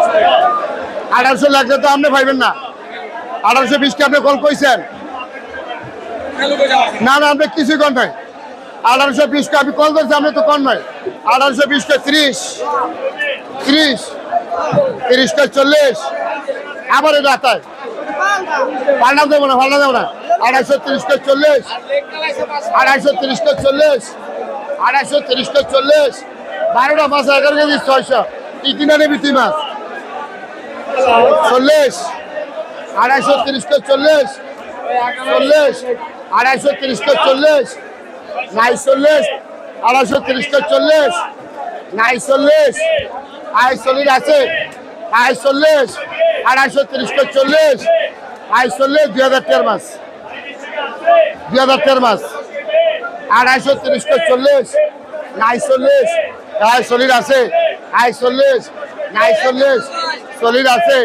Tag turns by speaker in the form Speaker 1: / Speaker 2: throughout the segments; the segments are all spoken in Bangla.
Speaker 1: 1800 লাগলে তো আপনি পাইবেন না। 1820 কে আপনি কল কইছেন না না, আপনি কিছুই কন নাই। 1820 কে আমি কল করছি, আপনি তো কন নাই। 1820 কে 30 30 30 কে 40 আবার এটা আতায় পাল্টা দেবো না, পাল্টা দেবো না। 230 কে 40 230 কে 40 230 কে 40 12টা মাছ 11 কেজি 600 তিন আনে বিতি মাছ 40 230 কে 40 40 230 কে 40 নাই 40 230 কে 40 নাই 40 আই 40 আছে আই 40 230 কে 40 আই 40 2000 মাছ 2000 মাছ 230 কে 40 নাই 40 আই 40 আছে আই 40 নাই 40 40 আছে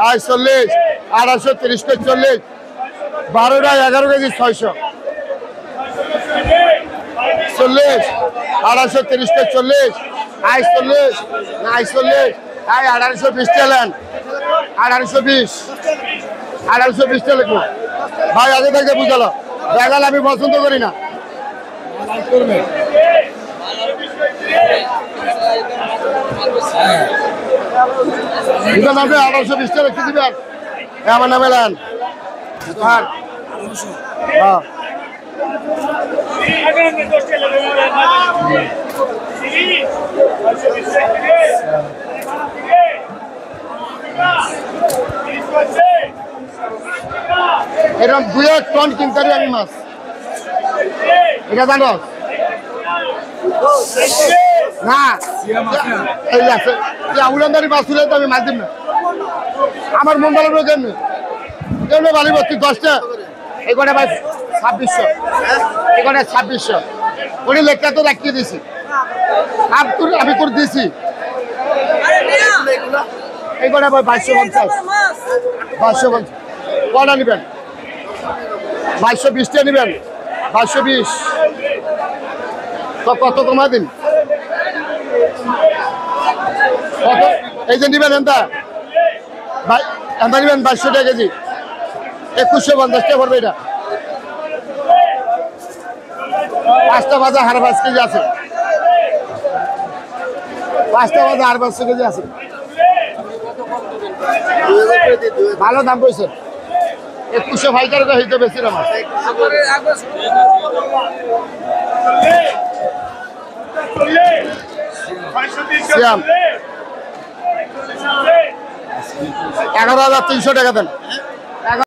Speaker 1: I 40 230 K 40 12টা 11 KG 600 40 230 K 40 I 40 নাই 40 আই 1820 টালেন 1820 টাকা ভাই আগে থেকে বুঝালো বেগাল আমি পছন্দ করি না। আপনি 1820 টাকা লিখতে দিবেন আমার নামে নেন। এরকম 2 টন কিনতে আমি মাছ এটা জানো না এই আছে উলানদারি মাছ তুলে তো আমি মাছ দিব না। আমার মন ভালো কেমনি কেমনি বালি বস্তি 10টা এখানে ভাই 2600 এখানে 2600 ওই লেখা তো রাখিয়ে দিছি আমি তোর দিছি এখানে ভাই 2250 কটা নেবেন 2220 টা নেবেন 2220 তো কত কমা দিন কত এই যে নেবেন এনটা ভাই এনটা নেবেন 2200 টাকা কেজি 2150 টাকা পড়বে এটা 5টা বাজে 5.5 কেজি আছে 5টা বাজে 5.5 কেজি আছে ভালো দাম পয়সা 2100 ফাইটার হইতে বেশি দাম শ্যাম 11,300 টাকা দেন